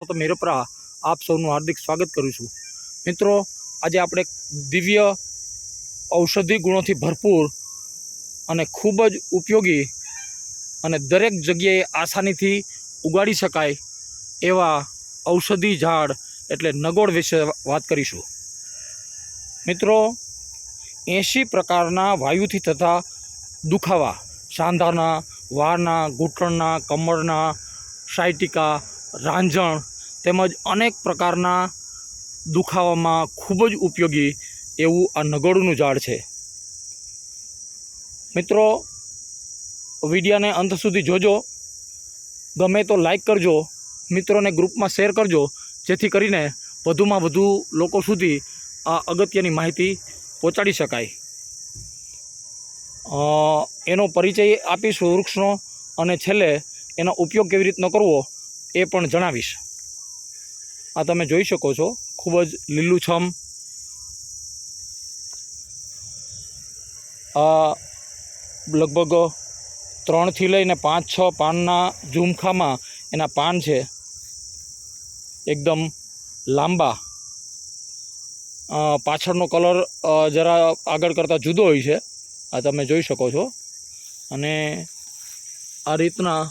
तो मेरे पर आप सबનું हार्दिक स्वागत करूँ छूँ। मित्रों, आज આપણે दिव्य औषधि गुणों भरपूर અને खूब ज उपयोगी અને દરેક જગ્યાએ આસાનીથી ઉગાડી શકાય એવા ઔષધિ ઝાડ એટલે નગોડ વિશે વાત કરીશું। મિત્રો, 80 પ્રકારના વાયુથી થતા દુખાવા, સાંધાના, વારના, ઘૂંટણના, કમરના, સાયટિકા, રાંઝણ તેમજ અનેક પ્રકારના દુખાવામાં ખૂબ જ ઉપયોગી એવું આ નગોડનું ઝાડ છે। મિત્રો, વિડીયોને અંત સુધી જોજો, ગમે તો લાઈક કરજો, મિત્રોને ગ્રુપમાં શેર કરજો, જેથી કરીને વધુમાં વધુ લોકો સુધી આ અગત્યની માહિતી પહોંચાડી શકાય। એનો પરિચય આપીશું વૃક્ષનો અને છેલ્લે એનો ઉપયોગ કેવી રીતનો કરવો એ પણ જણાવીશ। આ તમે જોઈ શકો છો, ખૂબ જ લીલુંછમ આ લગભગ 3 થી લઈને 5-6 પાનના ઝુમખામાં એના પાન છે, એકદમ લાંબા। પાછળનો કલર જરા આગળ કરતાં જુદો હોય છે, આ તમે જોઈ શકો છો। અને આ રીતના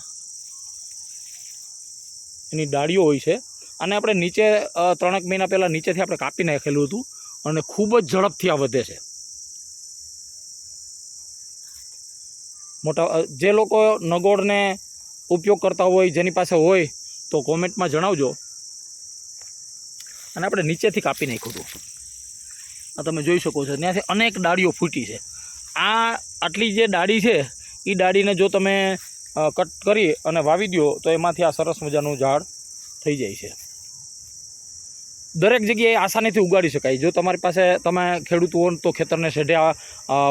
એની ડાળીઓ હોય છે। આને આપણે નીચે 3 મહિના પહેલાં નીચેથી આપણે કાપી નાખેલું હતું અને ખૂબ જ ઝડપથી આ વધે છે। મોટા જે લોકો નગોડને ઉપયોગ કરતા હોય, જેની પાસે હોય તો કોમેન્ટમાં જણાવજો। અને આપણે નીચેથી કાપી નાખ્યું હતું, આ તમે જોઈ શકો છો, ત્યાંથી અનેક ડાળીઓ ફૂટી છે। આટલી જે ડાળી છે એ ડાળીને જો તમે કટ કરી અને વાવી દો તો એમાંથી આ સરસ મજાનું ઝાડ થઈ જાય છે। દરેક જગ્યાએ આસાનીથી ઉગાડી શકાય। જો તમારી પાસે તમે ખેડૂત હો તો ખેતરને શેઢે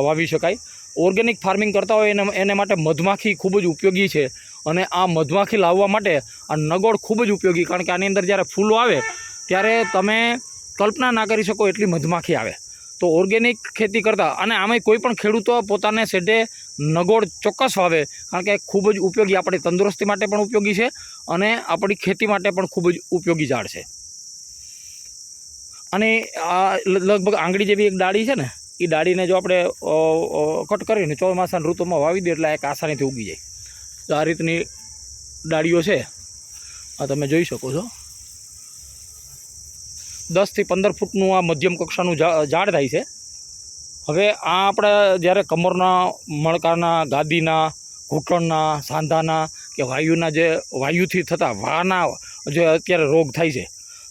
વાવી શકાય। ઓર્ગેનિક ફાર્મિંગ કરતા હોય એને માટે મધમાખી ખૂબ જ ઉપયોગી છે અને આ મધમાખી લાવવા માટે આ નગોડ ખૂબ જ ઉપયોગી, કારણ કે આની અંદર જ્યારે ફૂલો આવે ત્યારે તમે કલ્પના ના કરી શકો એટલી મધમાખી આવે। તો ઓર્ગેનિક ખેતી કરતાં અને આમાંય કોઈ પણ ખેડૂતો પોતાને શેઢે નગોડ ચોક્કસ વાવે, કારણ કે ખૂબ જ ઉપયોગી, આપણી તંદુરસ્તી માટે પણ ઉપયોગી છે અને આપણી ખેતી માટે પણ ખૂબ જ ઉપયોગી ઝાડ છે। અને આ લગભગ આંગળી જેવી એક ડાળી છે ને, એ ડાળીને જો આપણે કટ કરીને ચોમાસાની ઋતુમાં વાવી દઈએ એટલે એક આસાનીથી ઉગી જાય। તો આ રીતની ડાળીઓ છે, આ તમે જોઈ શકો છો। 10 થી 15 ફૂટનું આ મધ્યમ કક્ષાનું ઝાડ થાય છે। હવે આ આપણે જ્યારે કમરના, મણકાના, ગાદીના, ઘૂંટણના, સાંધાના કે વાયુથી થતા વાના જે અત્યારે રોગ થાય છે,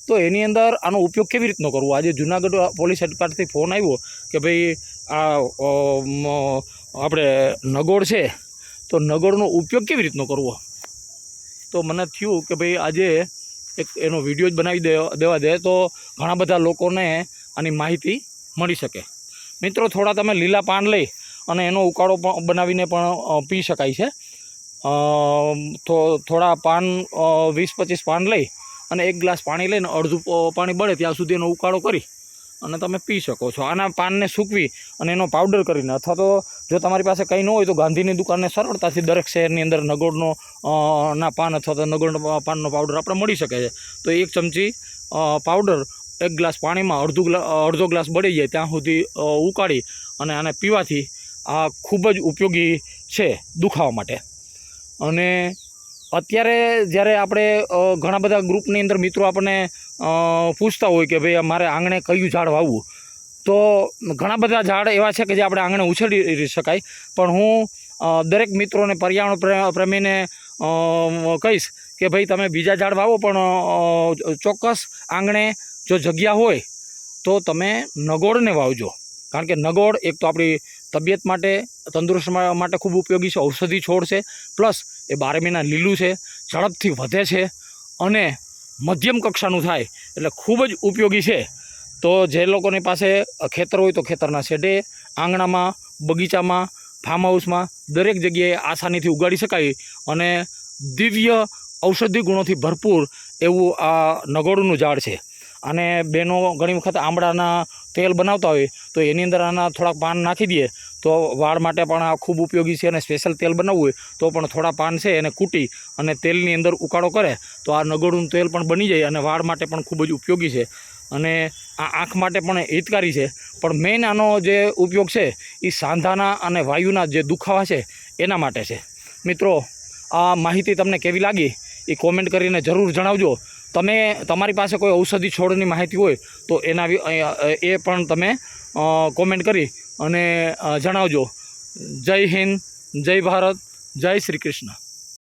તો એની અંદર આનો ઉપયોગ કેવી રીતનો કરવો। આજે જુનાગઢ પોલીસ હેડક્વાર્ટરથી ફોન આવ્યો કે ભાઈ આ આપણે નગોડ છે, તો નગોડનો ઉપયોગ કેવી રીતનો કરવો। તો મને થયું કે ભાઈ આજે એક એનો વિડીયો જ બનાવી દેવા દે તો ઘણા બધા લોકોને આની માહિતી મળી શકે। મિત્રો, થોડા તમે લીલા પાન લઈ અને એનો ઉકાળો પણ બનાવીને પણ પી શકાય છે। તો થોડા પાન 20-25 પાન લઈ અને 1 ગ્લાસ પાણી લઈને અડધું પાણી બળે ત્યાં સુધી એનો ઉકાળો કરી અને તમે પી શકો છો। આના પાનને સૂકવી અને એનો પાવડર કરીને, અથવા તો જો તમારી પાસે કંઈ ન હોય તો ગાંધીની દુકાનને સરળતાથી દરેક શહેરની અંદર નગોડનો ના પાન અથવા તો નગોડ પાનનો પાવડર આપણે મળી શકે છે। તો 1 ચમચી પાવડર 1 ગ્લાસ પાણીમાં અડધો ગ્લાસ બળી જાય ત્યાં સુધી ઉકાળી અને આને પીવાથી આ ખૂબ જ ઉપયોગી છે દુખાવા માટે। અને અત્યારે જ્યારે આપણે ઘણા બધા ગ્રુપની અંદર મિત્રો આપણને પૂછતા હોય કે ભાઈ મારે આંગણે કયું ઝાડ વાવવું, તો ઘણા બધા ઝાડ એવા છે કે જે આપણે આંગણે ઉછેરી શકાય। પણ હું દરેક મિત્રોને, પર્યાવરણ પ્રેમીને કહીશ કે ભાઈ તમે બીજા ઝાડ વાવો, પણ ચોક્કસ આંગણે જો જગ્યા હોય તો તમે નગોડને વાવજો, કારણ કે નગોડ એક તો આપણી તબિયત માટે, તંદુરસ્ત માટે ખૂબ ઉપયોગી છે, ઔષધિ છોડ છે, પ્લસ એ 12 મહિના લીલું છે, ઝડપથી વધે છે અને મધ્યમ કક્ષાનું થાય એટલે ખૂબ જ ઉપયોગી છે। તો જે લોકોની પાસે ખેતર હોય તો ખેતરના શેઢે, આંગણામાં, બગીચામાં, ફાર્મ હાઉસમાં દરેક જગ્યાએ આસાનીથી ઉગાડી શકાય અને દિવ્ય ઔષધિ ગુણોથી ભરપૂર એવું આ નગોડનું ઝાડ છે। અને બહેનો ઘણી વખત આંબળાના તેલ બનાવતા હોય તો એની અંદર આના થોડાક પાન નાખી દઈએ તો વાળ માટે પણ આ ખૂબ ઉપયોગી છે. અને સ્પેશિયલ તેલ બનાવવું હોય તો પણ થોડા પાન છે એને કૂટી અને તેલની અંદર ઉકાળો કરે તો આ નગોડું તેલ પણ બની જાય અને વાળ માટે પણ ખૂબ જ ઉપયોગી છે. અને આ આંખ માટે પણ હિતકારી છે. પણ મેઇન આનો જે ઉપયોગ છે એ સાંધાના અને વાયુના જે દુખાવા છે એના માટે છે. મિત્રો, આ માહિતી તમને કેવી લાગી એ કોમેન્ટ કરીને જરૂર જણાવજો. તમે તમારી પાસે કોઈ ઔષધિ છોડની માહિતી હોય તો એના એ પણ તમે કોમેન્ટ કરી અને જણાવજો. જય હિન્દ, જય ભારત, જય શ્રી કૃષ્ણ.